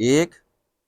1,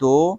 2,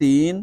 3,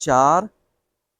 4,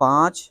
5,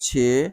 6,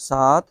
7,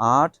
8,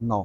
9।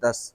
10।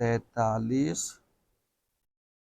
43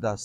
10।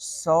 100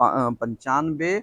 95,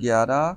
11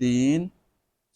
3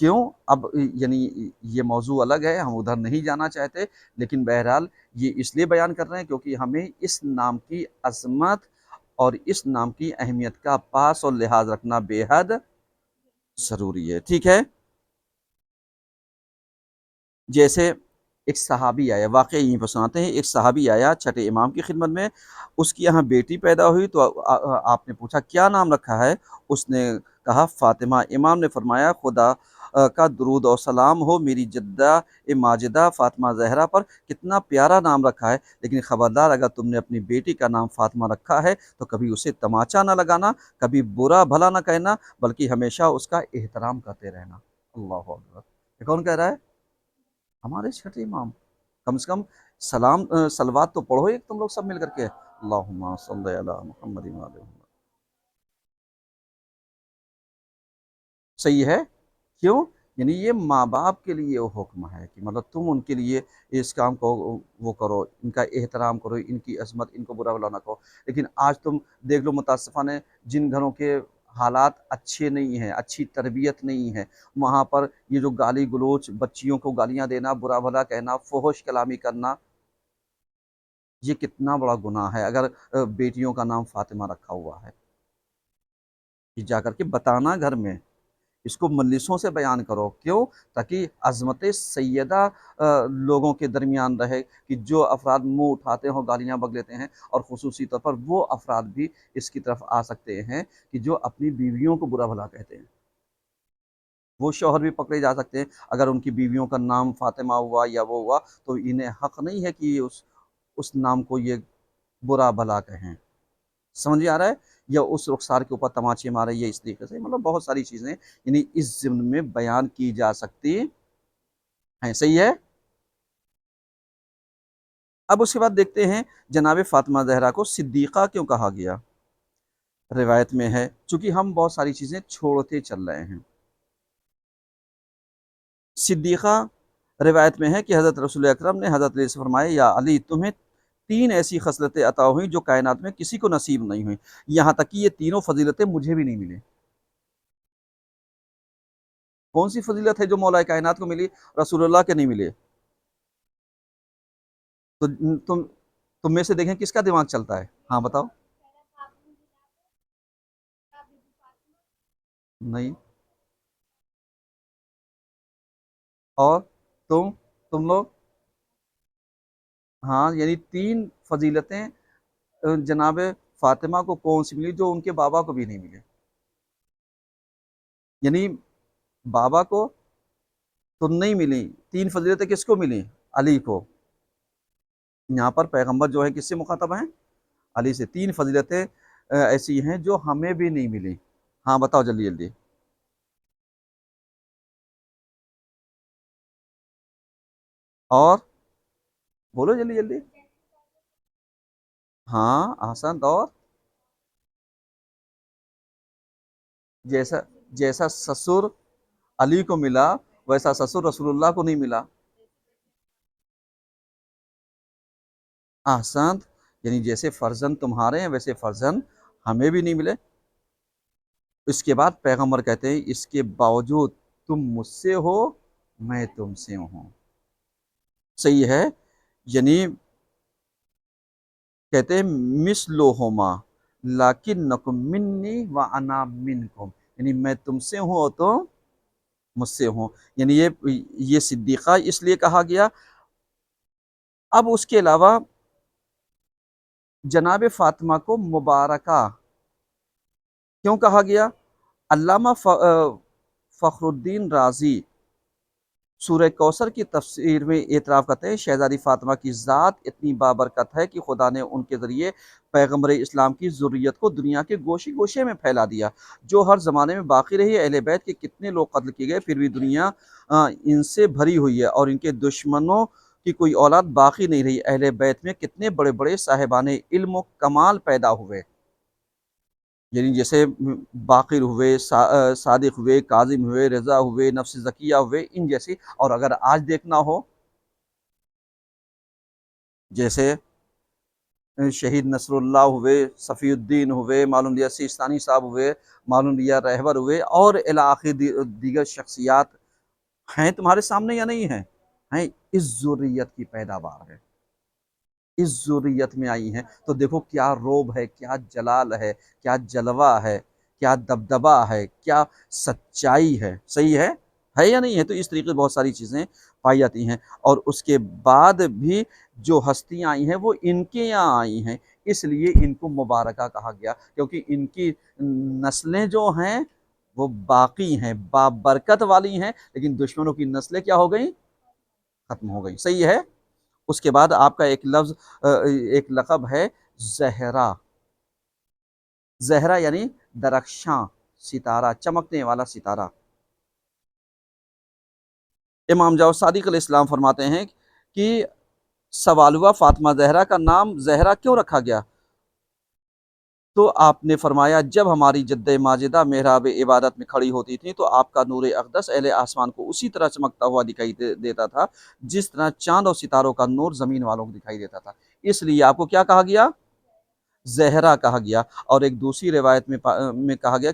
کیوں؟ اب یعنی یہ موضوع الگ ہے، ہم ادھر نہیں جانا چاہتے، لیکن بہرحال یہ اس لیے بیان کر رہے ہیں کیونکہ ہمیں اس نام کی عظمت اور اس نام کی اہمیت کا پاس اور لحاظ رکھنا بے حد ضروری ہے، ٹھیک ہے؟ جیسے ایک صحابی آیا، واقعہ یہیں پر سناتے ہیں، ایک صحابی آیا چھٹے امام کی خدمت میں، اس کی یہاں بیٹی پیدا ہوئی تو آپ نے پوچھا کیا نام رکھا ہے؟ اس نے کہا فاطمہ۔ امام نے فرمایا خدا کا درود اور سلام ہو میری جدہ ماجدہ فاطمہ زہرا پر، کتنا پیارا نام رکھا ہے، لیکن خبردار اگر تم نے اپنی بیٹی کا نام فاطمہ رکھا ہے تو کبھی اسے تماچا نہ لگانا، کبھی برا بھلا نہ کہنا، بلکہ ہمیشہ اس کا احترام کرتے رہنا۔ اللہ اکبر! یہ کون کہہ رہا ہے؟ ہمارے چھٹے امام۔ کم سے کم صلوات تو پڑھو ایک تم لوگ سب مل کر کے، اللہم صلی علی محمد وعلی محمد۔ صحیح ہے؟ کیوں؟ یعنی یہ ماں باپ کے لیے وہ حکم ہے کہ مطلب تم ان کے لیے اس کام کو وہ کرو، ان کا احترام کرو، ان کی عظمت، ان کو برا بلا نہ کہو۔ لیکن آج تم دیکھ لو متاسفانہ جن گھروں کے حالات اچھے نہیں ہیں، اچھی تربیت نہیں ہے، وہاں پر یہ جو گالی گلوچ، بچیوں کو گالیاں دینا، برا بھلا کہنا، فحش کلامی کرنا، یہ کتنا بڑا گناہ ہے۔ اگر بیٹیوں کا نام فاطمہ رکھا ہوا ہے، یہ جا کر کے بتانا گھر میں، اس کو مجلسوں سے بیان کرو، کیوں؟ تاکہ عظمت سیدہ لوگوں کے درمیان رہے، کہ جو افراد منہ اٹھاتے ہوں گالیاں بک لیتے ہیں، اور خصوصی طور پر وہ افراد بھی اس کی طرف آ سکتے ہیں کہ جو اپنی بیویوں کو برا بھلا کہتے ہیں۔ وہ شوہر بھی پکڑے جا سکتے ہیں اگر ان کی بیویوں کا نام فاطمہ ہوا یا وہ ہوا، تو انہیں حق نہیں ہے کہ یہ اس نام کو یہ برا بھلا کہیں۔ سمجھ آ رہا ہے؟ یا اس رخسار کے اوپر تماچے مارے، یا اس طریقے سے مطلب بہت ساری چیزیں یعنی اس ضمن میں بیان کی جا سکتی ہیں۔ صحیح ہے؟ اب اس کے بعد دیکھتے ہیں جناب فاطمہ زہرا کو صدیقہ کیوں کہا گیا؟ روایت میں ہے، چونکہ ہم بہت ساری چیزیں چھوڑتے چل رہے ہیں۔ صدیقہ روایت میں ہے کہ حضرت رسول اکرم نے حضرت علی سے فرمایا یا علی تمہیں 3 ایسی خصلتیں عطا ہوئیں جو کائنات میں کسی کو نصیب نہیں ہوئیں، یہاں تک کہ یہ تینوں فضیلتیں مجھے بھی نہیں ملیں۔ کون سی فضیلت ہے جو مولا کائنات کو ملی، رسول اللہ کے نہیں ملے؟ تو تم میں سے دیکھیں کس کا دماغ چلتا ہے؟ ہاں بتاؤ۔ نہیں؟ اور تم لوگ؟ ہاں، یعنی 3 فضیلتیں جناب فاطمہ کو کون سی ملی جو ان کے بابا کو بھی نہیں ملے؟ یعنی بابا کو تو نہیں ملی، 3 فضیلتیں کس کو ملی؟ علی کو۔ یہاں پر پیغمبر جو ہے کس سے مخاطب ہیں؟ علی سے۔ 3 فضیلتیں ایسی ہیں جو ہمیں بھی نہیں ملی۔ ہاں بتاؤ جلدی جلدی۔ اور بولو جلدی جلدی۔ ہاں احسنت، اور جیسا جیسا سسر علی کو ملا ویسا سسر رسول اللہ کو نہیں ملا۔ احسنت، یعنی جیسے فرزند تمہارے ہیں ویسے فرزند ہمیں بھی نہیں ملے۔ اس کے بعد پیغمبر کہتے ہیں اس کے باوجود تم مجھ سے ہو، میں تم سے ہوں۔ صحیح ہے؟ یعنی کہتے ہیں مثلہما لیکنکم منی وانا منکم، یعنی میں تم سے ہوں اور تم مجھ سے ہوں۔ یعنی یہ صدیقہ اس لیے کہا گیا۔ اب اس کے علاوہ جناب فاطمہ کو مبارکہ کیوں کہا گیا؟ علامہ فخر الدین رازی سورہ کوثر کی تفسیر میں اعتراف کرتے ہیں شہزادی فاطمہ کی ذات اتنی بابرکت ہے کہ خدا نے ان کے ذریعے پیغمبر اسلام کی ذریت کو دنیا کے گوشے گوشے میں پھیلا دیا، جو ہر زمانے میں باقی رہی ہے۔ اہل بیت کے کتنے لوگ قتل کیے گئے، پھر بھی دنیا ان سے بھری ہوئی ہے اور ان کے دشمنوں کی کوئی اولاد باقی نہیں رہی۔ اہل بیت میں کتنے بڑے بڑے صاحبان علم و کمال پیدا ہوئے، یعنی جیسے باقر ہوئے، صادق ہوئے، کاظم ہوئے، رضا ہوئے، نفس زکیہ ہوئے، ان جیسی۔ اور اگر آج دیکھنا ہو، جیسے شہید نصر اللہ ہوئے، صفی الدین ہوئے، معلوم لیا سیستانی صاحب ہوئے، معلوم لیا رہبر ہوئے، اور الی آخر دیگر شخصیات ہیں تمہارے سامنے یا نہیں ہیں؟ ہیں، اس ذریت کی پیداوار ہے، اس ذریت میں آئی ہیں۔ تو دیکھو کیا روب ہے، کیا جلال ہے، کیا جلوہ ہے، کیا دبدبہ ہے، کیا سچائی ہے، صحیح ہے یا نہیں ہے؟ تو اس طریقے سے بہت ساری چیزیں پائی جاتی ہیں، اور اس کے بعد بھی جو ہستیاں آئی ہیں وہ ان کے یہاں آئی ہیں، اس لیے ان کو مبارکہ کہا گیا، کیونکہ ان کی نسلیں جو ہیں وہ باقی ہیں، بابرکت والی ہیں، لیکن دشمنوں کی نسلیں کیا ہو گئیں؟ ختم ہو گئی، صحیح ہے۔ اس کے بعد آپ کا ایک لفظ ایک لقب ہے زہرا، زہرا یعنی درخشاں ستارہ، چمکنے والا ستارہ۔ امام جعفر صادق علیہ السلام فرماتے ہیں کہ سوال ہوا فاطمہ زہرا کا نام زہرا کیوں رکھا گیا؟ تو آپ نے فرمایا جب ہماری جد ماجدہ محراب عبادت میں کھڑی ہوتی تھی تو آپ کا نور اقدس اہل آسمان کو اسی طرح چمکتا ہوا دکھائی دیتا تھا جس طرح چاند اور ستاروں کا نور زمین والوں کو دکھائی دیتا تھا، اس لیے آپ کو کیا کہا گیا؟ زہرا کہا گیا۔ اور ایک دوسری روایت میں کہا گیا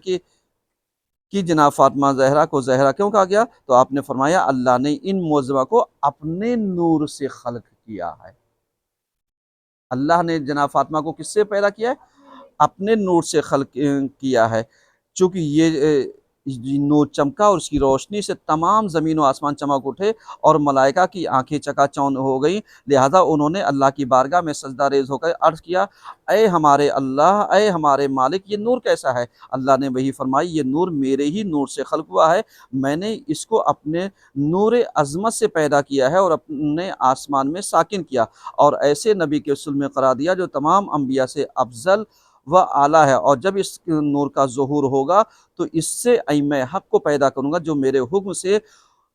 کہ جناب فاطمہ زہرا کو زہرا کیوں کہا گیا؟ تو آپ نے فرمایا اللہ نے ان معظمہ کو اپنے نور سے خلق کیا ہے۔ اللہ نے جناب فاطمہ کو کس سے پیدا کیا ہے؟ اپنے نور سے خلق کیا ہے، چونکہ یہ نور چمکا اور اس کی روشنی سے تمام زمین و آسمان چمک اٹھے اور ملائکہ کی آنکھیں چکا چوند ہو گئیں، لہذا انہوں نے اللہ کی بارگاہ میں سجدہ ریز ہو کر عرض کیا اے ہمارے اللہ، اے ہمارے مالک، یہ نور کیسا ہے؟ اللہ نے وہی فرمائی یہ نور میرے ہی نور سے خلق ہوا ہے، میں نے اس کو اپنے نور عظمت سے پیدا کیا ہے اور اپنے آسمان میں ساکن کیا اور ایسے نبی کے رسول میں قرار دیا جو تمام انبیاء سے افضل و اعلیٰ ہے، اور جب اس نور کا ظہور ہوگا تو اس سے ائمہ حق کو پیدا کروں گا جو میرے حکم سے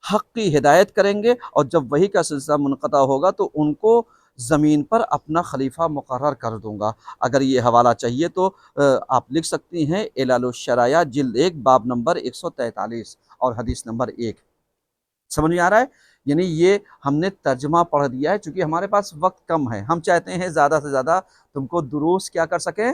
حق کی ہدایت کریں گے، اور جب وحی کا سلسلہ منقطع ہوگا تو ان کو زمین پر اپنا خلیفہ مقرر کر دوں گا۔ اگر یہ حوالہ چاہیے تو آپ لکھ سکتی ہیں اعلال الشرائع جلد 1 باب نمبر 143 اور حدیث نمبر 1۔ سمجھ میں آ رہا ہے؟ یعنی یہ ہم نے ترجمہ پڑھ دیا ہے، چونکہ ہمارے پاس وقت کم ہے، ہم چاہتے ہیں زیادہ سے زیادہ تم کو دروس کیا کر سکیں؟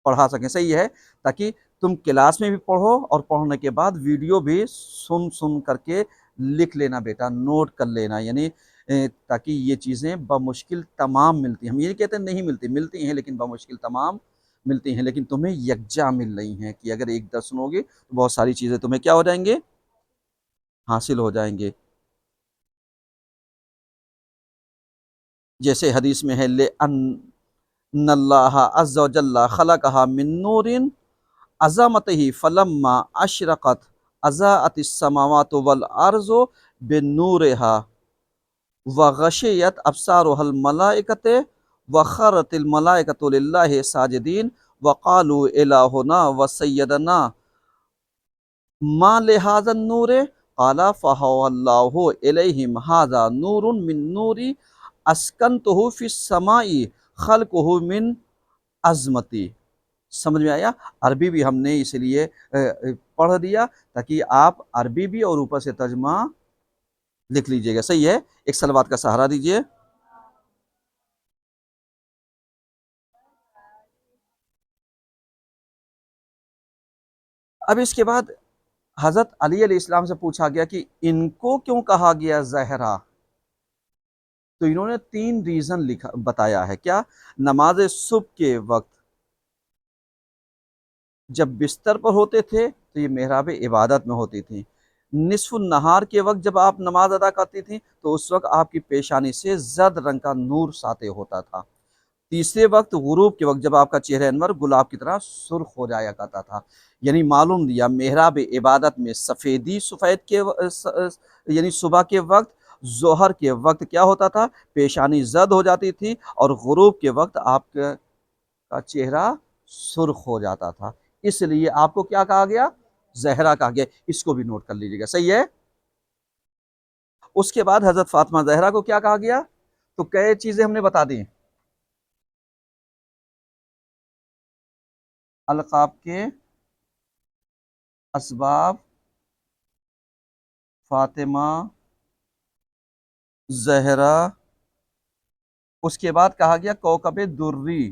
پڑھا سکیں، صحیح ہے، تاکہ تم کلاس میں بھی پڑھو اور پڑھنے کے بعد ویڈیو بھی سن کر کے لکھ لینا بیٹا، نوٹ کر لینا، یعنی تاکہ یہ چیزیں بمشکل تمام ملتی ہیں۔ ہم یہ نہیں کہتے نہیں ملتی ہیں، لیکن بمشکل تمام ملتی ہیں، لیکن تمہیں یکجا مل رہی ہیں کہ اگر ایک درس سنو گے تو بہت ساری چیزیں تمہیں کیا ہو جائیں گے؟ حاصل ہو جائیں گے۔ جیسے حدیث میں ہے لِأَنَّ اللَّهَ عَزَّ وَجَلَّ خَلَقَهَا مِن نُورٍ عظمتہ فلما اشرقت اضاءت السماوات والارض بنورها وغشیت ابصارها الملائکۃ وخرت الملائکۃ للہ ساجدین وقالوا الہنا وسیدنا ما لهذا النور قال فهو اللہ الیہم هذا نور من نوری اسکنتہ فی السماء خلقہ من عظمتی۔ سمجھ میں آیا؟ عربی بھی ہم نے اس لیے پڑھ دیا تاکہ آپ عربی بھی اور اوپر سے ترجمہ لکھ لیجئے گا، صحیح ہے؟ ایک صلوات کا سہارا دیجئے۔ اب اس کے بعد حضرت علی علیہ السلام سے پوچھا گیا کہ ان کو کیوں کہا گیا زہرا؟ تو انہوں نے 3 ریزن بتایا ہے۔ کیا؟ نماز صبح کے وقت جب بستر پر ہوتے تھے تو یہ محراب عبادت میں ہوتی تھی، نصف النہار کے وقت جب آپ نماز ادا کرتی تھیں تو اس وقت آپ کی پیشانی سے زرد رنگ کا نور ساطع ہوتا تھا، تیسرے وقت غروب کے وقت جب آپ کا چہرہ انور گلاب کی طرح سرخ ہو جایا کرتا تھا۔ یعنی معلوم دیا محراب عبادت میں سفیدی سفید کے یعنی صبح کے وقت، ظہر کے وقت کیا ہوتا تھا؟ پیشانی زرد ہو جاتی تھی، اور غروب کے وقت آپ کا چہرہ سرخ ہو جاتا تھا، اس لیے آپ کو کیا کہا گیا؟ زہرا کہا گیا۔ اس کو بھی نوٹ کر لیجیے گا، صحیح ہے؟ اس کے بعد حضرت فاطمہ زہرا کو کیا کہا گیا؟ تو کئی چیزیں ہم نے بتا دی۔ القاب کے اسباب، فاطمہ زہرا، اس کے بعد کہا گیا کوکب دری،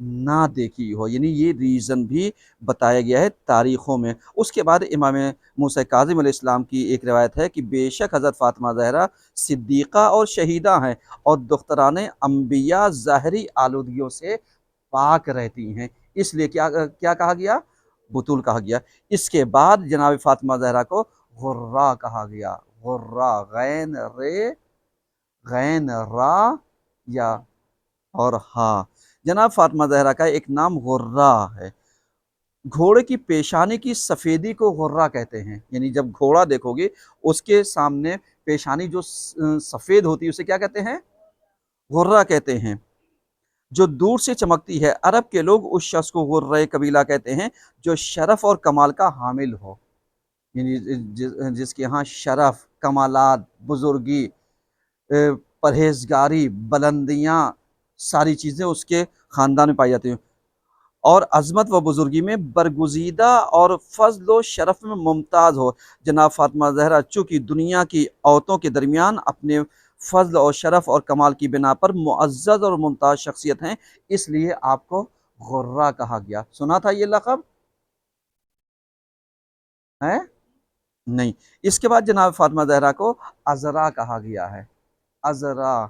نہ دیکھی ہو، یعنی یہ ریزن بھی بتایا گیا ہے تاریخوں میں۔ اس کے بعد امام موسیٰ کاظم علیہ السلام کی ایک روایت ہے کہ بے شک حضرت فاطمہ زہرا صدیقہ اور شہیدہ ہیں، اور دختران انبیاء ظاہری آلودگیوں سے پاک رہتی ہیں، اس لیے کیا کیا کہا گیا؟ بطول کہا گیا۔ اس کے بعد جناب فاطمہ زہرا کو غرہ کہا گیا، غرہ، غین رے، غین را یا اور ہاں، جناب فاطمہ زہرا کا ایک نام غرہ ہے۔ گھوڑے کی پیشانی کی سفیدی کو غرہ کہتے ہیں، یعنی جب گھوڑا دیکھو گے اس کے سامنے پیشانی جو سفید ہوتی ہے اسے کیا کہتے ہیں؟ غرہ کہتے ہیں، جو دور سے چمکتی ہے۔ عرب کے لوگ اس شخص کو غرہ قبیلہ کہتے ہیں جو شرف اور کمال کا حامل ہو، یعنی جس کے ہاں شرف، کمالات، بزرگی، پرہیزگاری، بلندیاں، ساری چیزیں اس کے خاندان میں پائی جاتی ہیں، اور عظمت و بزرگی میں برگزیدہ اور فضل و شرف میں ممتاز ہو۔ جناب فاطمہ زہرا چونکہ دنیا کی عورتوں کے درمیان اپنے فضل اور شرف اور کمال کی بنا پر معزز اور ممتاز شخصیت ہیں، اس لیے آپ کو غرہ کہا گیا۔ سنا تھا یہ لقب ہے؟ نہیں۔ اس کے بعد جناب فاطمہ زہرا کو عذرا کہا گیا ہے، عذرا۔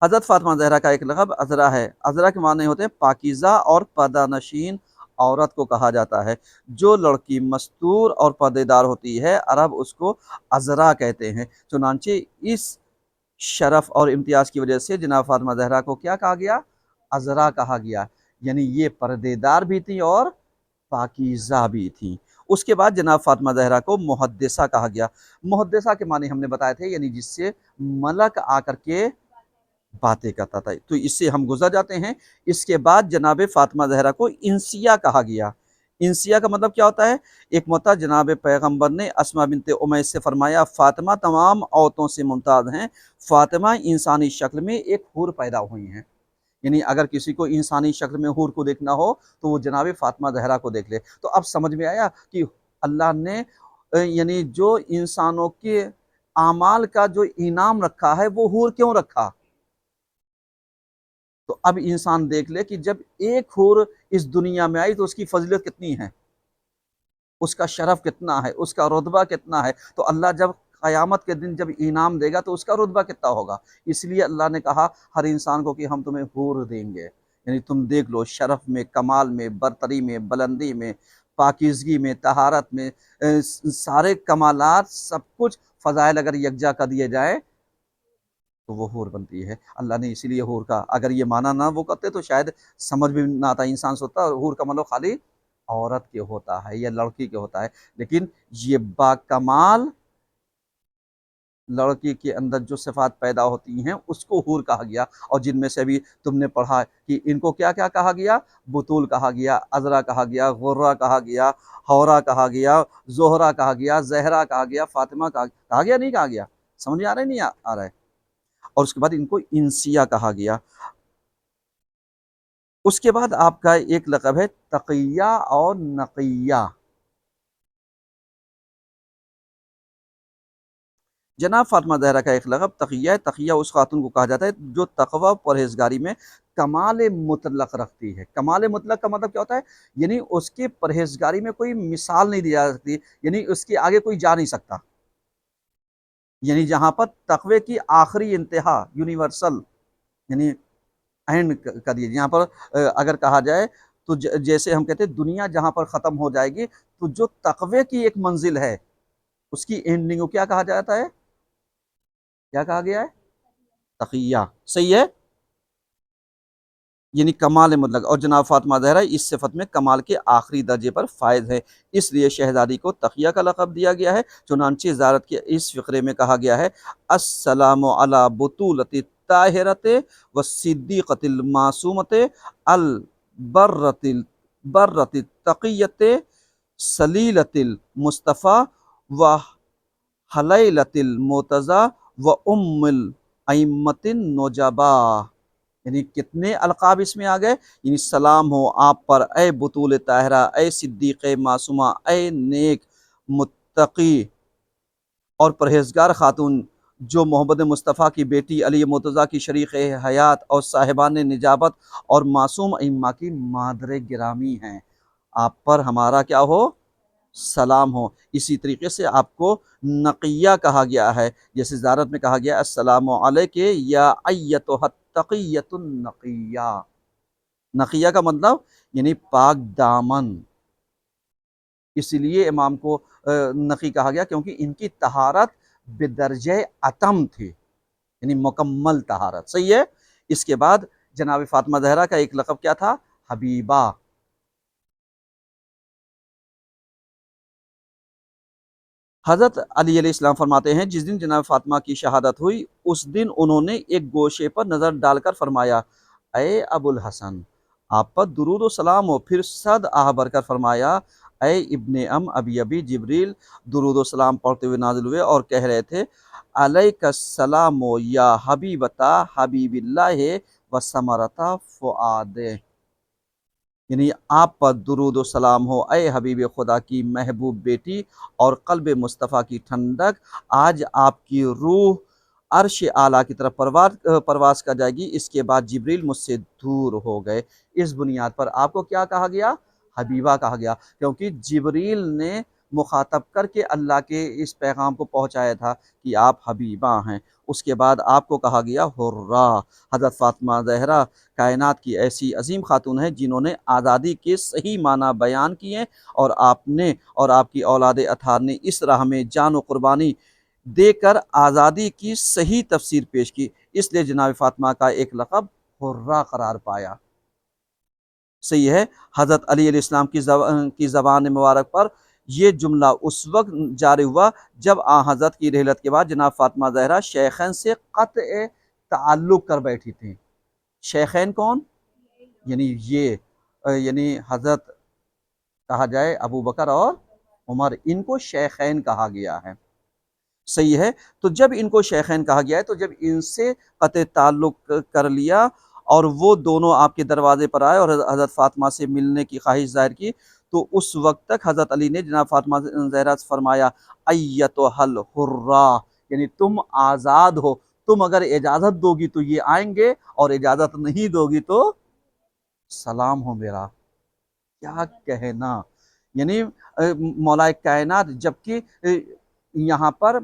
حضرت فاطمہ زہرا کا ایک لقب عذرا ہے۔ عذرا کے معنی ہوتے ہیں پاکیزہ اور پردہ نشین عورت کو کہا جاتا ہے۔ جو لڑکی مستور اور پردے دار ہوتی ہے عرب اس کو عذرا کہتے ہیں، چنانچہ اس شرف اور امتیاز کی وجہ سے جناب فاطمہ زہرا کو کیا کہا گیا؟ عذرا کہا گیا، یعنی یہ پردے دار بھی تھی اور پاکیزہ بھی تھی۔ اس کے بعد جناب فاطمہ زہرا کو محدثہ کہا گیا۔ محدثہ کے معنی ہم نے بتائے تھے، یعنی جس سے ملک آ کر کے باتیں کرتا تھا، تو اس سے ہم گزر جاتے ہیں۔ اس کے بعد جناب فاطمہ زہرا کو انسیہ کہا گیا۔ انسیہ کا مطلب کیا ہوتا ہے؟ ایک مرتبہ جناب پیغمبر نے اسماء بنت امیس سے فرمایا فاطمہ تمام عورتوں سے ممتاز ہیں، فاطمہ انسانی شکل میں ایک حور پیدا ہوئی ہیں، یعنی اگر کسی کو انسانی شکل میں حور کو دیکھنا ہو تو وہ جناب فاطمہ زہرا کو دیکھ لے۔ تو اب سمجھ میں آیا کہ اللہ نے یعنی جو انسانوں کے اعمال کا جو انعام رکھا ہے وہ حور کیوں رکھا؟ تو اب انسان دیکھ لے کہ جب ایک حور اس دنیا میں آئی تو اس کی فضیلت کتنی ہے، اس کا شرف کتنا ہے، اس کا رتبہ کتنا ہے، تو اللہ جب قیامت کے دن جب انعام دے گا تو اس کا رتبہ کتنا ہوگا۔ اس لیے اللہ نے کہا ہر انسان کو کہ ہم تمہیں حور دیں گے، یعنی تم دیکھ لو شرف میں، کمال میں، برتری میں، بلندی میں، پاکیزگی میں، طہارت میں، سارے کمالات، سب کچھ فضائل اگر یکجا کر دیے جائیں تو وہ حور بنتی ہے۔ اللہ نے اسی لیے حور کا، اگر یہ معنی نہ وہ کرتے تو شاید سمجھ بھی نہ آتا، انسان سوچتا حور کا مطلب خالی عورت کے ہوتا ہے یا لڑکی کے ہوتا ہے، لیکن یہ با کمال لڑکی کے اندر جو صفات پیدا ہوتی ہیں اس کو حور کہا گیا۔ اور جن میں سے ابھی تم نے پڑھا کہ ان کو کیا کیا کہا گیا؟ بطول کہا گیا، عذرا کہا گیا، غرہ کہا گیا، حورا کہا گیا، زہرا کہا گیا، زہرا کہا گیا، فاطمہ کہا گیا، نہیں کہا گیا؟ سمجھ میں آ رہا ہے نہیں آ رہا ہے؟ اور اس کے بعد ان کو انسیہ کہا گیا۔ اس کے بعد آپ کا ایک لقب ہے تقیہ اور نقیہ۔ جناب فاطمہ زہرا کا ایک لقب تقیہ ہے۔ تقیہ اس خاتون کو کہا جاتا ہے جو تقوی پرہیزگاری میں کمال مطلق رکھتی ہے۔ کمال مطلق کا مطلب کیا ہوتا ہے؟ یعنی اس کی پرہیزگاری میں کوئی مثال نہیں دی جا سکتی، یعنی اس کے آگے کوئی جا نہیں سکتا، یعنی جہاں پر تقوی کی آخری انتہا یونیورسل، یعنی اینڈ کر دیے جہاں پر اگر کہا جائے تو جیسے ہم کہتے ہیں دنیا جہاں پر ختم ہو جائے گی تو جو تقوی کی ایک منزل ہے اس کی اینڈنگ کو کیا کہا جاتا ہے؟ کیا کہا گیا ہے؟ تقیہ۔ صحیح ہے، یعنی کمال مطلق۔ اور جناب فاطمہ زہرا اس صفت میں کمال کے آخری درجے پر فائز ہے، اس لیے شہزادی کو تقیہ کا لقب دیا گیا ہے۔ چنانچہ زیارت کے اس فقرے میں کہا گیا ہے السلام علی بطولۃ الطاہرۃ والصدیقۃ المعصومۃ برۃ التقیۃ سلیلۃ المصطفیٰ وحلیلۃ المرتضیٰ وام الائمۃ النجباء۔ یعنی کتنے القاب اس میں آ گئے، یعنی سلام ہو آپ پر اے بطول طاہرہ، اے صدیق معصومہ، اے نیک متقی اور پرہیزگار خاتون، جو محمد مصطفیٰ کی بیٹی علی مرتضیٰ کی شریک حیات اور صاحبان نجابت اور معصوم ائمہ کی مادر گرامی ہیں، آپ پر ہمارا کیا ہو؟ سلام ہو۔ اسی طریقے سے آپ کو نقیہ کہا گیا ہے، جیسے زیارت میں کہا گیا السلام علیکہ یا ایتھا التقیۃ النقیہ۔ نقیہ کا مطلب یعنی پاک دامن، اسی لیے امام کو نقی کہا گیا، کیونکہ ان کی طہارت بدرجہ اتم تھی، یعنی مکمل طہارت۔ صحیح ہے۔ اس کے بعد جناب فاطمہ زہرا کا ایک لقب کیا تھا؟ حبیبہ۔ حضرت علی علیہ السلام فرماتے ہیں جس دن جناب فاطمہ کی شہادت ہوئی اس دن انہوں نے ایک گوشے پر نظر ڈال کر فرمایا اے ابو الحسن آپ پر درود و سلام ہو، پھر صد آہ بھر کر فرمایا اے ابن ابی جبریل درود و سلام پڑھتے ہوئے نازل ہوئے اور کہہ رہے تھے علیک السلام یا حبیبتا حبیب اللہ و ثمرتا فؤاد، یعنی آپ پر درود و سلام ہو اے حبیب خدا کی محبوب بیٹی اور قلب مصطفیٰ کی ٹھنڈک، آج آپ کی روح عرش اعلیٰ کی طرف پرواز کر جائے گی، اس کے بعد جبریل مجھ سے دور ہو گئے۔ اس بنیاد پر آپ کو کیا کہا گیا؟ حبیبہ کہا گیا، کیونکہ جبریل نے مخاطب کر کے اللہ کے اس پیغام کو پہنچایا تھا کہ آپ حبیبہ ہیں۔ اس کے بعد آپ کو کہا گیا حرہ۔ حضرت فاطمہ زہرا کائنات کی ایسی عظیم خاتون ہیں جنہوں نے آزادی کے صحیح معنی بیان کیے، اور آپ نے اور آپ کی اولاد اطہار نے اس راہ میں جان و قربانی دے کر آزادی کی صحیح تفسیر پیش کی، اس لیے جناب فاطمہ کا ایک لقب حرہ قرار پایا۔ صحیح ہے۔ حضرت علی علیہ السلام کی زبان مبارک پر یہ جملہ اس وقت جاری ہوا جب حضرت کی رحلت کے بعد جناب فاطمہ زہرا شیخین سے قطع تعلق کر بیٹھی تھیں۔ شیخین کون؟ یعنی یہ یعنی حضرت کہا جائے ابو بکر اور عمر، ان کو شیخین کہا گیا ہے۔ صحیح ہے۔ تو جب ان کو شیخین کہا گیا ہے تو جب ان سے قطع تعلق کر لیا اور وہ دونوں آپ کے دروازے پر آئے اور حضرت فاطمہ سے ملنے کی خواہش ظاہر کی، تو اس وقت تک حضرت علی نے جناب فاطمہ زہرا سے فرمایا ایتھا الحرہ، یعنی تم آزاد ہو، تم اگر اجازت دو گی تو یہ آئیں گے اور اجازت نہیں دو گی تو سلام ہو میرا۔ کیا کہنا، یعنی مولا کائنات، جبکہ یہاں پر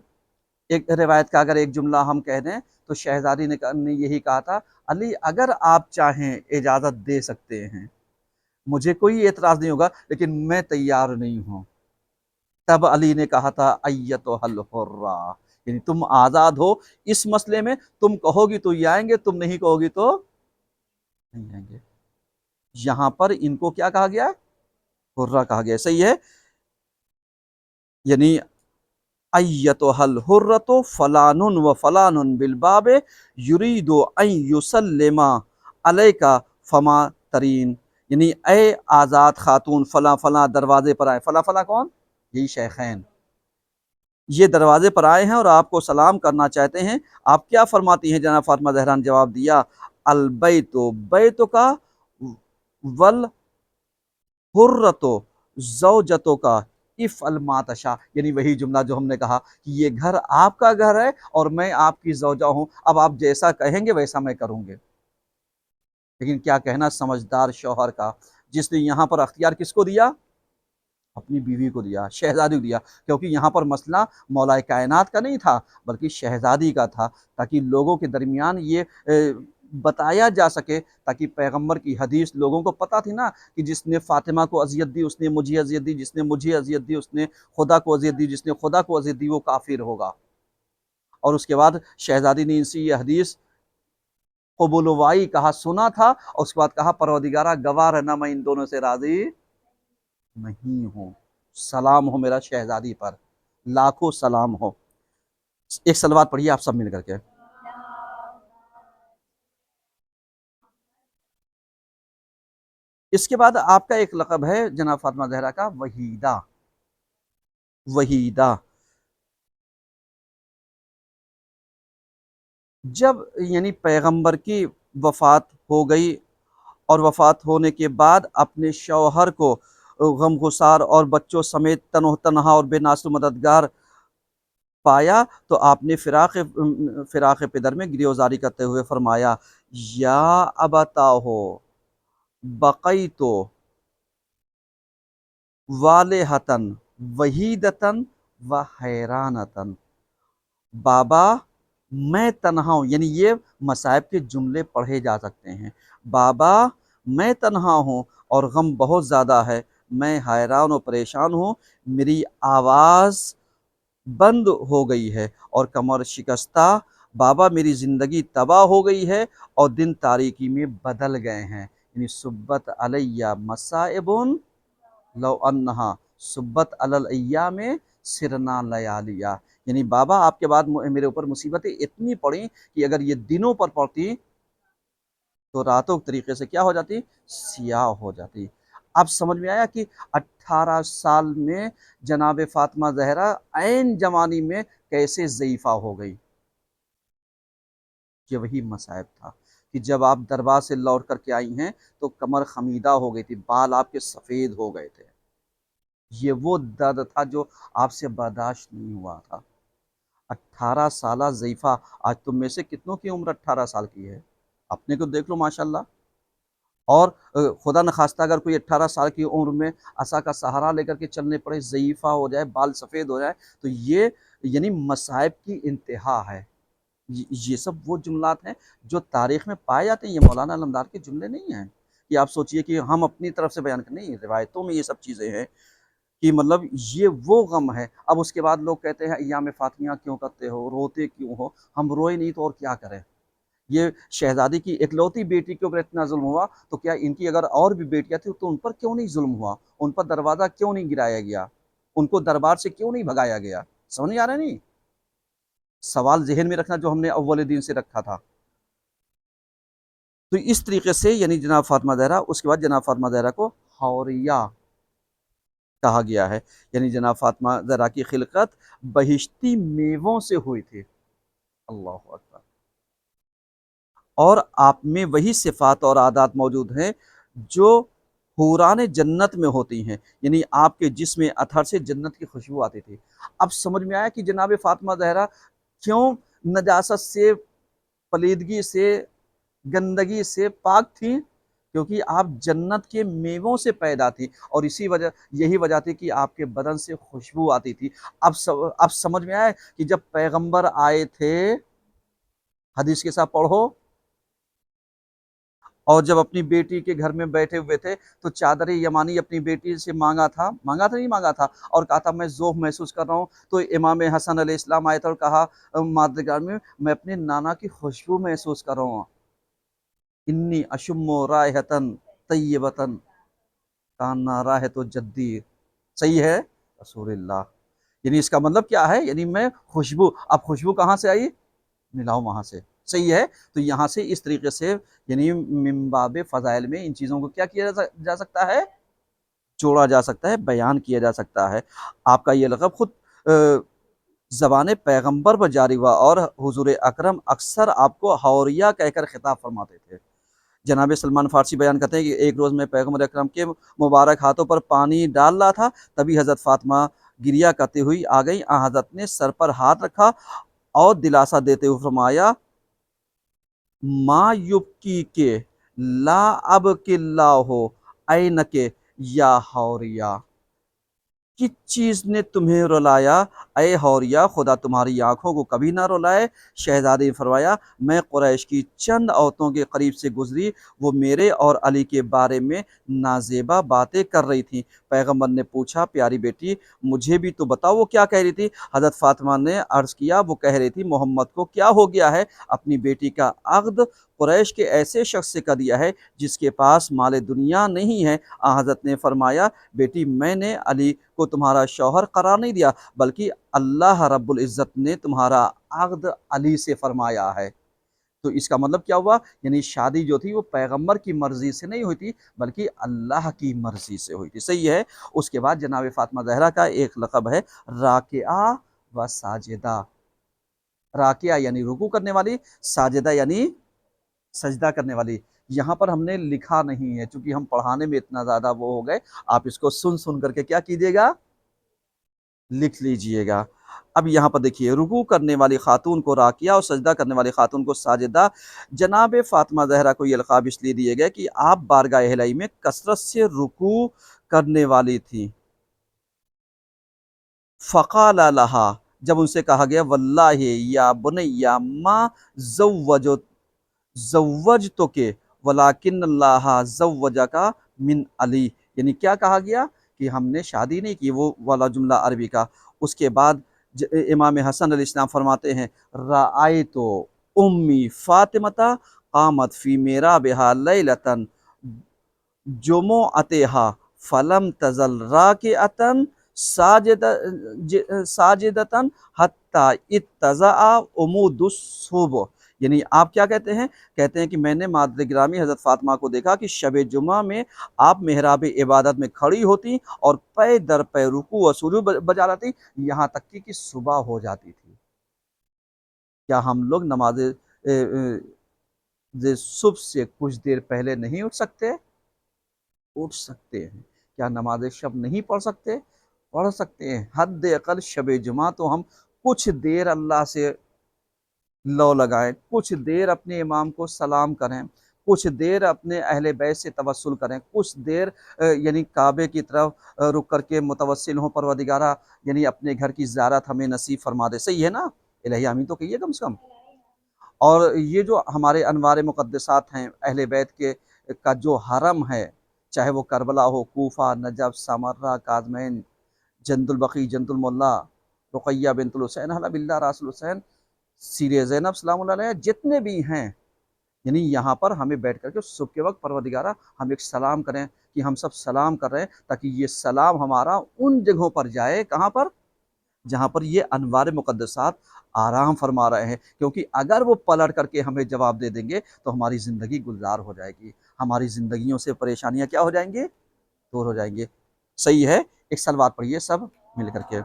ایک روایت کا اگر ایک جملہ ہم کہہ دیں تو شہزادی نے یہی کہا تھا علی اگر آپ چاہیں اجازت دے سکتے ہیں، مجھے کوئی اعتراض نہیں ہوگا، لیکن میں تیار نہیں ہوں۔ تب علی نے کہا تھا ایتھا الحرہ، یعنی تم آزاد ہو اس مسئلے میں، تم کہو گی تو یہ آئیں گے، تم نہیں کہو گی تو نہیں آئیں گے۔ یہاں پر ان کو کیا کہا گیا؟ حرہ کہا گیا۔ صحیح ہے۔ یعنی ایتھا الحرۃ فلان و فلان بالباب یرید ان یسلم علیک فما ترین، یعنی اے آزاد خاتون فلاں فلاں دروازے پر آئے، فلاں فلاں کون؟ یہی شیخین، یہ دروازے پر آئے ہیں اور آپ کو سلام کرنا چاہتے ہیں، آپ کیا فرماتی ہیں؟ جناب فاطمہ زہرا نے جواب دیا البیت بیتک والحرۃ زوجتک افعل ما تشاء، یعنی وہی جملہ جو ہم نے کہا کہ یہ گھر آپ کا گھر ہے اور میں آپ کی زوجہ ہوں، اب آپ جیسا کہیں گے ویسا میں کروں گے۔ لیکن کیا کہنا سمجھدار شوہر کا، جس نے یہاں پر اختیار کس کو دیا؟ اپنی بیوی کو دیا، شہزادی کو دیا، کیونکہ یہاں پر مسئلہ مولا کائنات کا نہیں تھا بلکہ شہزادی کا تھا، تاکہ لوگوں کے درمیان یہ بتایا جا سکے، تاکہ پیغمبر کی حدیث لوگوں کو پتہ تھی نا کہ جس نے فاطمہ کو اذیت دی اس نے مجھے اذیت دی، جس نے مجھے اذیت دی اس نے خدا کو اذیت دی، جس نے خدا کو اذیت دی وہ کافر ہوگا۔ اور اس کے بعد شہزادی نے ان سے یہ حدیث قبول وائی کہا، سنا تھا، اور اس کے بعد کہا پروردگارہ گواہ رہنا میں ان دونوں سے راضی نہیں ہوں، سلام ہو میرا شہزادی پر، لاکھوں سلام ہو۔ ایک صلوات پڑھیے آپ سب مل کر کے۔ اس کے بعد آپ کا ایک لقب ہے جناب فاطمہ زہرا کا وحیدہ۔ وحیدہ جب یعنی پیغمبر کی وفات ہو گئی اور وفات ہونے کے بعد اپنے شوہر کو غمگسار اور بچوں سمیت تنہا اور بے ناصر مددگار پایا تو آپ نے فراق پدر میں گریزاری کرتے ہوئے فرمایا یا ابتا ہو بقی تو والہتن وحیدتن و حیرانتن، بابا میں تنہا ہوں، یعنی یہ مصائب کے جملے پڑھے جا سکتے ہیں۔ بابا میں تنہا ہوں اور غم بہت زیادہ ہے، میں حیران و پریشان ہوں، میری آواز بند ہو گئی ہے اور کمر شکستہ، بابا میری زندگی تباہ ہو گئی ہے اور دن تاریکی میں بدل گئے ہیں، یعنی صبت علیہ مصائب لو انہا صبت علی الایام سرنا لیالیا، یعنی بابا آپ کے بعد میرے اوپر مصیبتیں اتنی پڑیں کہ اگر یہ دنوں پر پڑتی تو راتوں طریقے سے کیا ہو جاتی، سیاہ ہو جاتی۔ اب سمجھ میں آیا کہ 18 سال میں جناب فاطمہ زہرا عین جوانی میں کیسے ضعیفہ ہو گئی۔ یہ وہی مصائب تھا کہ جب آپ دربار سے لوٹ کر کے آئی ہیں تو کمر خمیدہ ہو گئی تھی، بال آپ کے سفید ہو گئے تھے، یہ وہ درد تھا جو آپ سے برداشت نہیں ہوا تھا۔ 18 سالہ ضعیفہ، آج تم میں سے کتنوں کی عمر 18 سال کی ہے؟ اپنے کو دیکھ لو ماشاءاللہ۔ اور خدا نخواستہ اگر کوئی 18 سال کی عمر میں عصا کا سہارا لے کر کے چلنے پڑے، ضعیفہ ہو جائے، بال سفید ہو جائے، تو یہ یعنی مصائب کی انتہا ہے۔ یہ سب وہ جملات ہیں جو تاریخ میں پائے جاتے ہیں، یہ مولانا علمدار کے جملے نہیں ہیں کہ آپ سوچئے کہ ہم اپنی طرف سے بیان کریں، نہیں، روایتوں میں یہ سب چیزیں ہیں کہ مطلب یہ وہ غم ہے۔ اب اس کے بعد لوگ کہتے ہیں ایام فاطمیہ کیوں کرتے ہو، روتے کیوں ہو؟ ہم روئے نہیں تو اور کیا کریں؟ یہ شہزادی کی اکلوتی بیٹی کے اوپر اتنا ظلم ہوا تو کیا ان کی اگر اور بھی بیٹیاں تھیں تو ان پر کیوں نہیں ظلم ہوا؟ ان پر دروازہ کیوں نہیں گرایا گیا؟ ان کو دربار سے کیوں نہیں بھگایا گیا؟ سمجھ نہیں آ رہا؟ نہیں، سوال ذہن میں رکھنا جو ہم نے اول دن سے رکھا تھا۔ تو اس طریقے سے یعنی جناب فاطمہ زہرا، اس کے بعد جناب فاطمہ زہرا کو حوریہ کہا گیا ہے، یعنی جناب فاطمہ زہرا کی خلقت بہشتی میووں سے ہوئی تھی۔ اللہ اکبر۔ اور آپ میں وہی صفات اور عادات موجود ہیں جو حوران جنت میں ہوتی ہیں، یعنی آپ کے جسم اطہر سے جنت کی خوشبو آتی تھی۔ اب سمجھ میں آیا کہ جناب فاطمہ زہرا کیوں نجاست سے، پلیدگی سے، گندگی سے پاک تھی، کیونکہ آپ جنت کے میووں سے پیدا تھی، اور یہی وجہ تھی کہ آپ کے بدن سے خوشبو آتی تھی۔ اب سمجھ میں آئے کہ جب پیغمبر آئے تھے، حدیث کے ساتھ پڑھو، اور جب اپنی بیٹی کے گھر میں بیٹھے ہوئے تھے تو چادر یمانی اپنی بیٹی سے مانگا تھا نہیں مانگا تھا، اور کہا تھا میں ذوق محسوس کر رہا ہوں، تو امام حسن علیہ السلام آئے تھے اور کہا مادرگار میں اپنے نانا کی خوشبو محسوس کر رہا ہوں، انی اشم رائحتن طیبتن کانا رائحت جدی، صحیح ہے رسول اللہ، یعنی اس کا مطلب کیا ہے؟ یعنی میں خوشبو، اب خوشبو کہاں سے آئی؟ ملاؤ وہاں سے، صحیح ہے۔ تو یہاں سے اس طریقے سے یعنی من باب فضائل میں ان چیزوں کو کیا کیا جا سکتا ہے؟ جوڑا جا سکتا ہے، بیان کیا جا سکتا ہے۔ آپ کا یہ لقب خود زبان پیغمبر پر جاری ہوا، اور حضور اکرم اکثر آپ کو حوریہ کہہ کر خطاب فرماتے تھے۔ جناب سلمان فارسی بیان کرتے ہیں کہ ایک روز میں پیغمبر اکرم کے مبارک ہاتھوں پر پانی ڈال رہا تھا، تبھی حضرت فاطمہ گریہ کرتے ہوئی آ گئی۔ حضرت نے سر پر ہاتھ رکھا اور دلاسا دیتے ہوئے فرمایا ما یبکی کے لا ابکی اللہ اینک یا حوریہ، کس چیز نے تمہیں رلایا اے حوریہ، خدا تمہاری آنکھوں کو کبھی نہ رلائے۔ شہزادی نے فرمایا میں قریش کی چند عورتوں کے قریب سے گزری، وہ میرے اور علی کے بارے میں نازیبا باتیں کر رہی تھیں۔ پیغمبر نے پوچھا پیاری بیٹی مجھے بھی تو بتاؤ وہ کیا کہہ رہی تھی؟ حضرت فاطمہ نے عرض کیا وہ کہہ رہی تھی محمد کو کیا ہو گیا ہے، اپنی بیٹی کا عقد قریش کے ایسے شخص سے کر دیا ہے جس کے پاس مال دنیا نہیں ہے۔ حضرت نے فرمایا بیٹی میں نے علی کو تمہارا شوہر قرار نہیں دیا، بلکہ اللہ رب العزت نے تمہارا عقد علی سے فرمایا ہے۔ تو اس کا مطلب کیا ہوا؟ یعنی شادی جو تھی وہ پیغمبر کی مرضی سے نہیں ہوئی تھی بلکہ اللہ کی مرضی سے ہوئی تھی، صحیح ہے۔ اس کے بعد جناب فاطمہ زہرا کا ایک لقب ہے راکعہ و ساجدہ۔ راکعہ یعنی رکوع کرنے والی، ساجدہ یعنی سجدہ کرنے والی۔ یہاں پر ہم نے لکھا نہیں ہے چونکہ ہم پڑھانے میں اتنا زیادہ وہ ہو گئے، آپ اس کو سن کر کے کیا کیجیے گا؟ لکھ لیجئے گا۔ اب یہاں پر دیکھیے، رکوع کرنے والی خاتون کو راکیہ اور سجدہ کرنے والی خاتون کو ساجدہ۔ جناب فاطمہ زہرا کو یہ القاب اس لیے دیے گئے کہ آپ بارگاہ الہی میں کثرت سے رکوع کرنے والی تھیں۔ فقال لہا، جب ان سے کہا گیا واللہ یا بنیا ما زوجتک ولیکن اللہ زوجک من علی، یعنی کیا کہا گیا کہ ہم نے شادی نہیں کی، وہ والا جملہ عربی کا۔ اس کے بعد امام حسن علیہ السلام فرماتے ہیں رأیت امی فاطمہ قامت فی میرابہا لیلۃ جمعتہا فلم تزل راکعۃ ساجدۃ حتی اتضع عمود الصبح، یعنی آپ کیا کہتے ہیں؟ کہتے ہیں کہ میں نے مادر گرامی حضرت فاطمہ کو دیکھا کہ شب جمعہ میں آپ محراب عبادت میں کھڑی ہوتی اور پے در پے رکوع و سجود بجا لاتی، یہاں تک کہ صبح ہو جاتی تھی۔ کیا ہم لوگ نماز صبح سے کچھ دیر پہلے نہیں اٹھ سکتے؟ اٹھ سکتے ہیں۔ کیا نماز شب نہیں پڑھ سکتے؟ پڑھ سکتے ہیں۔ حد اقل شب جمعہ تو ہم کچھ دیر اللہ سے لو لگائیں، کچھ دیر اپنے امام کو سلام کریں، کچھ دیر اپنے اہل بیت سے توسل کریں، کچھ دیر یعنی کعبے کی طرف رک کر کے متوسل ہوں پروردگارہ یعنی اپنے گھر کی زیارت ہمیں نصیب فرما دے۔ صحیح ہے نا؟ الہی آمین تو کہیے کم سے کم۔ اور یہ جو ہمارے انوار مقدسات ہیں اہل بیت کے کا جو حرم ہے، چاہے وہ کربلا ہو، کوفہ، نجف، سامرہ، کاظمین، جند البقیع، جند الملا، رقیہ بنت الحسین، حلب اللہ راس الحسین، سیر زینب سلام اللہ علیہ، جتنے بھی ہیں، یعنی یہاں پر ہمیں بیٹھ کر کے صبح کے وقت پروردگارہ ہم ایک سلام کریں کہ ہم سب سلام کر رہے ہیں، تاکہ یہ سلام ہمارا ان جگہوں پر جائے، کہاں پر؟ جہاں پر یہ انوار مقدسات آرام فرما رہے ہیں، کیونکہ اگر وہ پلٹ کر کے ہمیں جواب دے دیں گے تو ہماری زندگی گلزار ہو جائے گی، ہماری زندگیوں سے پریشانیاں کیا ہو جائیں گے؟ دور ہو جائیں گے۔ صحیح ہے؟ ایک سلوات پڑھیے سب مل کر کے۔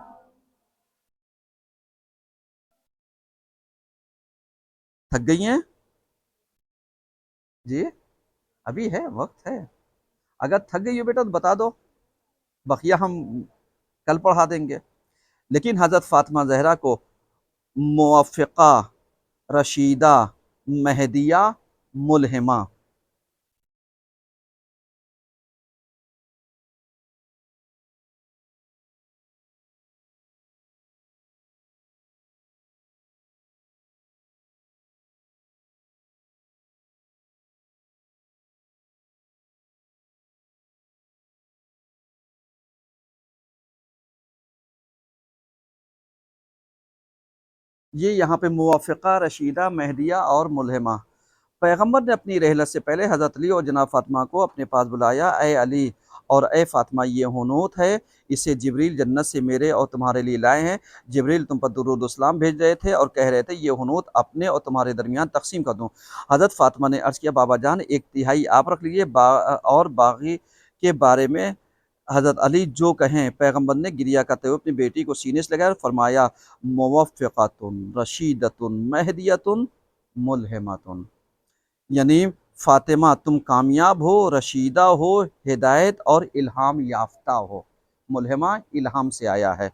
تھک گئی ہیں؟ جی ابھی ہے، وقت ہے۔ اگر تھک گئی ہو بیٹا تو بتا دو، بقیہ ہم کل پڑھا دیں گے۔ لیکن حضرت فاطمہ زہرا کو موفقہ، رشیدہ، مہدیہ، ملہمہ، یہ یہاں پہ موفقہ، رشیدہ، مہدیہ اور ملہمہ۔ پیغمبر نے اپنی رحلت سے پہلے حضرت علی اور جناب فاطمہ کو اپنے پاس بلایا، اے علی اور اے فاطمہ، یہ حنوط ہے، اسے جبریل جنت سے میرے اور تمہارے لیے لائے ہیں۔ جبریل تم پر درود و سلام بھیج رہے تھے اور کہہ رہے تھے یہ حنوط اپنے اور تمہارے درمیان تقسیم کر دوں۔ حضرت فاطمہ نے عرض کیا بابا جان، ایک تہائی آپ رکھ لیجیے اور باقی کے بارے میں حضرت علی جو کہیں۔ پیغمبر نے گریہ کرتے ہوئے اپنی بیٹی کو سینے سے لگایا اور فرمایا موفقۃ، رشیدۃ، مہدیۃ، ملہمۃ، یعنی فاطمہ تم کامیاب ہو، رشیدہ ہو، ہدایت اور الہام یافتہ ہو۔ ملہمہ الہام سے آیا ہے۔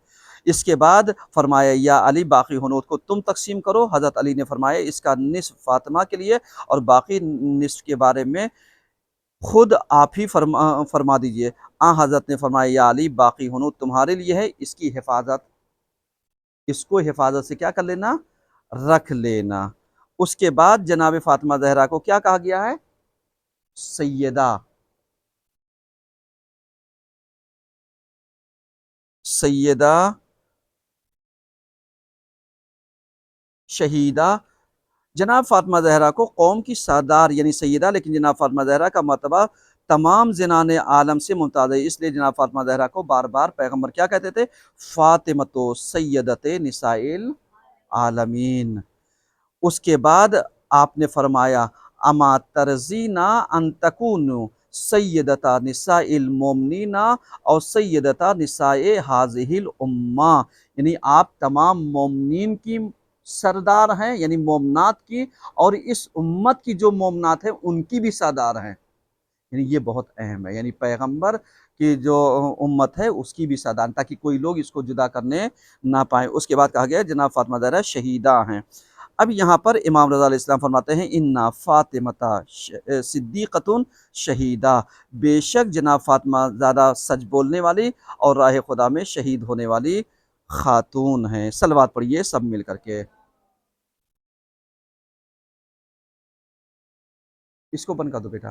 اس کے بعد فرمایا یا علی باقی حنوط کو تم تقسیم کرو۔ حضرت علی نے فرمایا اس کا نصف فاطمہ کے لیے اور باقی نصف کے بارے میں خود آپ ہی فرما دیجئے۔ حضرت نے فرمایا یا علی باقی حنوط تمہارے لیے ہے، اس کی حفاظت، اس کو حفاظت سے کیا کر لینا؟ رکھ لینا۔ اس کے بعد جناب فاطمہ زہرا کو کیا کہا گیا ہے؟ سیدہ، سیدہ، شہیدہ۔ جناب فاطمہ زہرا کو قوم کی سردار یعنی سیدہ، لیکن جناب فاطمہ زہرا کا مرتبہ تمام زنان عالم سے ممتاز ہے، اس لیے جناب فاطمہ زہرا کو بار بار پیغمبر کیا کہتے تھے؟ فاطمۃ سیدۃ نساء العالمین۔ اس کے بعد آپ نے فرمایا اما ترضینا ان تکون سیدتا نساء المومنین اور سیدتا نساء ہذہ الامہ، یعنی آپ تمام مومنین کی سردار ہیں، یعنی مومنات کی، اور اس امت کی جو مومنات ہیں ان کی بھی سردار ہیں۔ یعنی یہ بہت اہم ہے، یعنی پیغمبر کہ جو امت ہے اس کی بھی سعادت، تاکہ کوئی لوگ اس کو جدا کرنے نہ پائیں۔ اس کے بعد کہا گیا جناب فاطمہ زہرا شہیدہ ہیں۔ اب یہاں پر امام رضا علیہ السلام فرماتے ہیں انا فاطمہ صدیقۃ شہیدہ، بے شک جناب فاطمہ زیادہ سچ بولنے والی اور راہ خدا میں شہید ہونے والی خاتون ہیں۔ صلوات پڑھیے سب مل کر کے۔ اس کو بند کر دو بیٹا۔